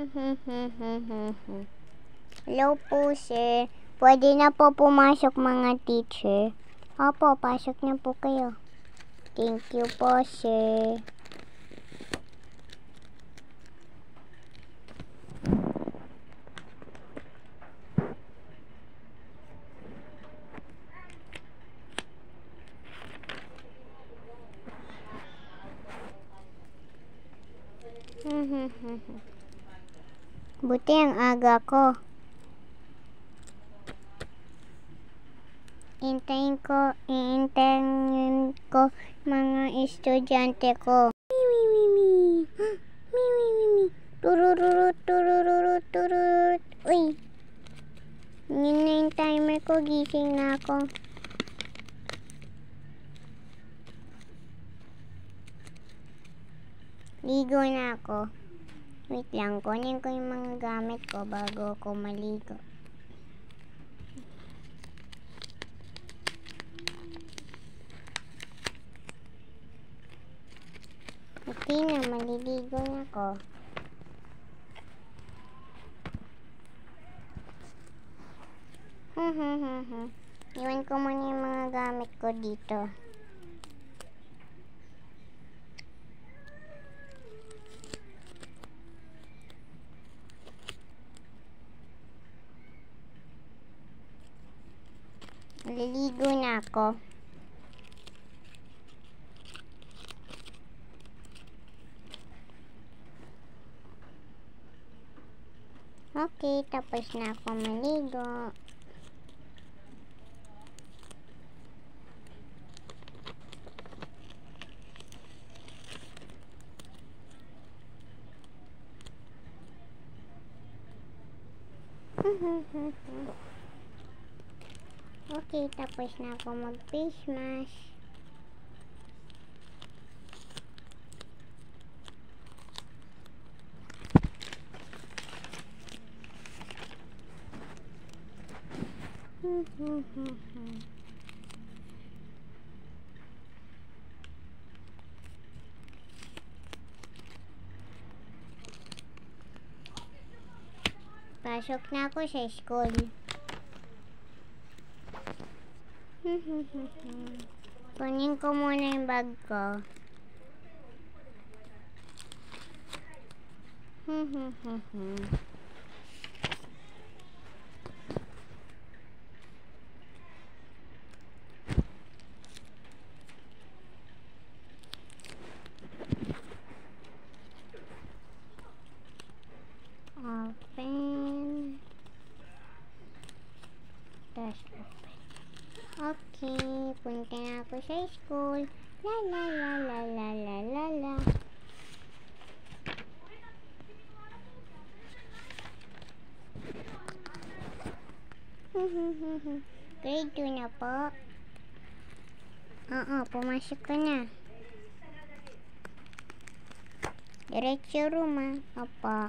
Hello po, sir. Pwede na po pumasok mga teacher. Opo, pasok na po kayo. Thank you po, sir. Buti ang aga ko. Iintayin ko mga estudyante ko. Turururut, turururut, tururut. Uy, yun na yung timer ko. Gising na ako. Ligo na ako. Wait lang, kunin ko yung mga gamit ko bago ako maligo. Okay na, maliligo na ako. Iwan ko muna yung mga gamit ko dito. Maliligo na ako. Okay, tapos na ako maligo. Okay, tapos na ako mag-face mask. Pasok na ako sa school. Kunin ko muna yung bag ko. Open. Tapos open. Okay, punta na ako sa school. La la la la la la la la. Grade 2 na po. Oo, pumasok ka na. Diretso room, Opo.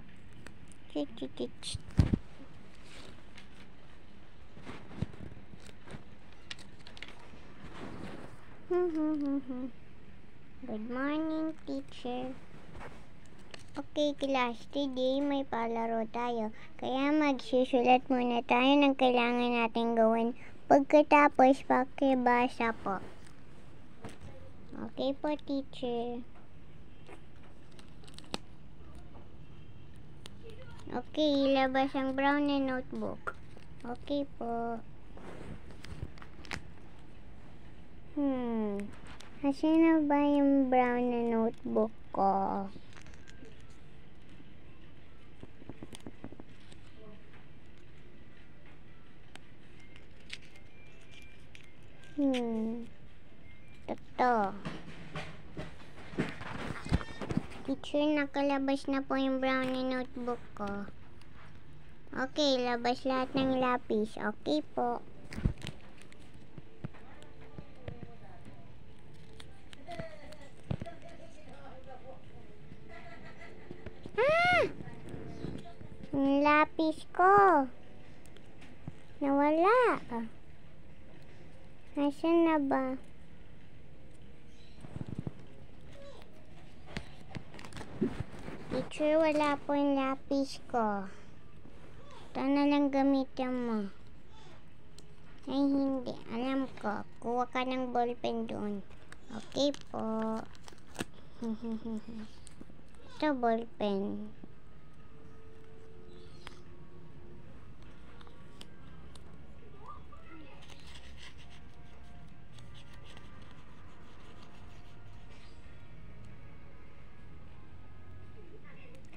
Good morning, teacher. Okay, class. Today may palaro tayo. Kaya magsusulat muna tayo ng kailangan natin gawin. Pagkatapos, pakibasa po. Okay po, teacher. Okay, ilabas ang brown na notebook. Okay po. Asan na ba yung brown na notebook ko? Ito. Teacher, nakalabas na po yung brown na notebook ko. Okay, labas lahat ng lapis. Okay po. Yung lapis ko. Nawala. Nasaan na ba? Teacher, wala po yung lapis ko. Ito na lang gamitin mo. Ay, hindi. Alam ko. Kuha ka ng ballpen doon. Okay po. Ito, ballpen.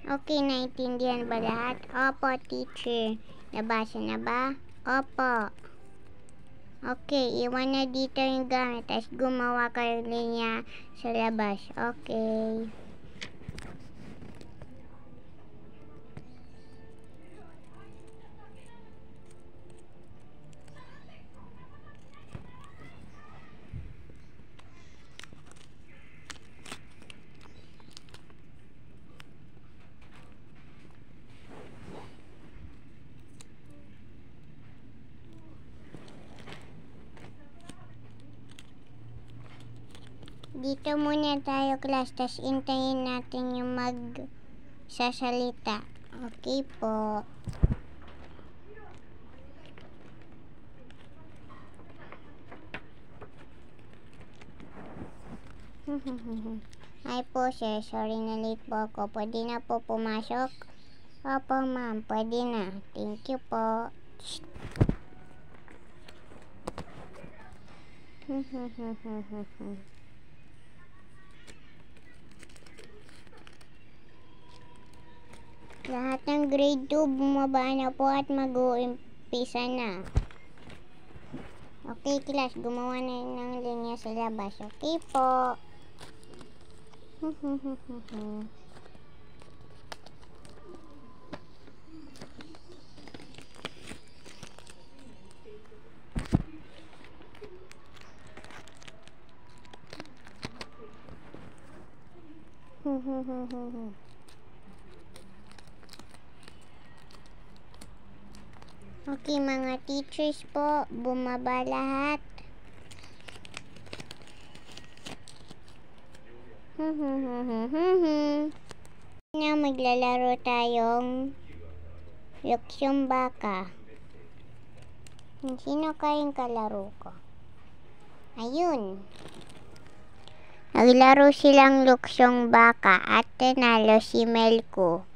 Okay, naintindihan ba lahat? Opo, teacher. Nabasa na ba? Opo. Okay, iwan na dito yung gamit. Tapos gumawa kayo linya sa labas. Okay. Dito muna tayo, class. Tapos intayin natin yung magsasalita. Okay po. Hi po, sir. Sorry na late po ako. Pwede na po pumasok? Opo, ma'am. Pwede na. Thank you po. Lahat ng grade 2 bumaba na po at mag-uumpisa na. Okay, class. Gumawa na ng linya sa labas. Okay po. Okay, mga teachers po, bumaba lahat. Na maglalaro tayong luksyong baka. Sino kayong kalaro ko? Ayun. Naglaro silang luksyong baka at tinalo si Melko.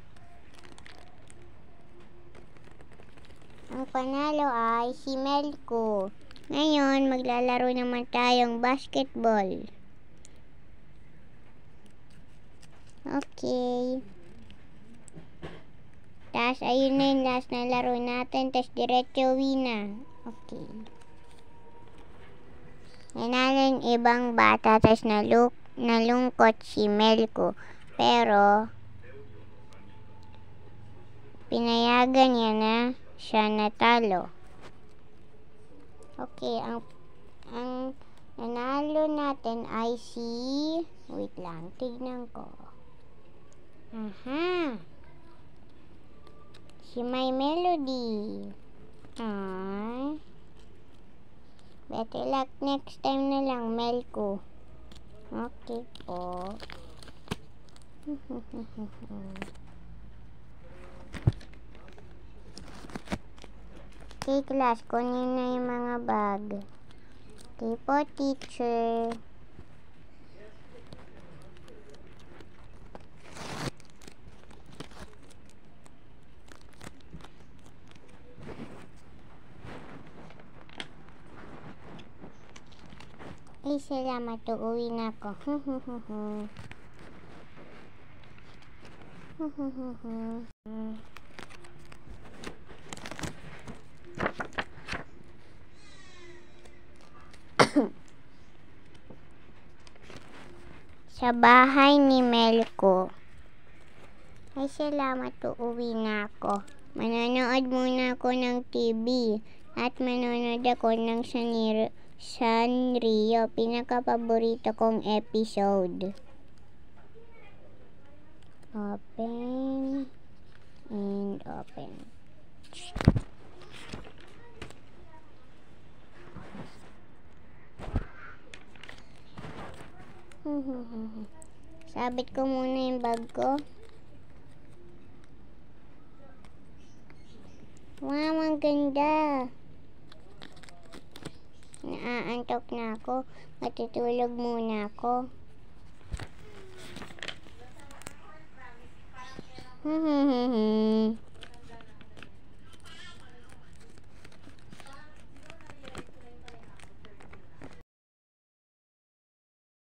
Ang panalo ay si Melko. Ngayon, maglalaro naman tayong basketball. Okay. Tapos, ayun na yung last na laro natin. Tapos, diretso uwi na. Okay. Nanalo yung ibang bata. Tapos, nalungkot si Melko. Pero, pinayagan niya na siya natalo. Okay, ang nanalo natin ay si... Wait lang, tignan ko. Aha! Si My Melody. Ay. Better luck next time na lang, Melko. Okay po. Okay, class. Kunin na yung mga bag. Okay po, teacher. Ay, salamat. Uuwi na ako. Sa bahay ni Melko. Ay, salamat. Uuwi na ako. Manonood muna ako ng TV. At manonood ako ng Sanrio, pinaka-paborito kong episode. Open and open. Sabit ko muna yung bag ko. Wow, ang ganda. Naaantok na ako. Matutulog muna ako.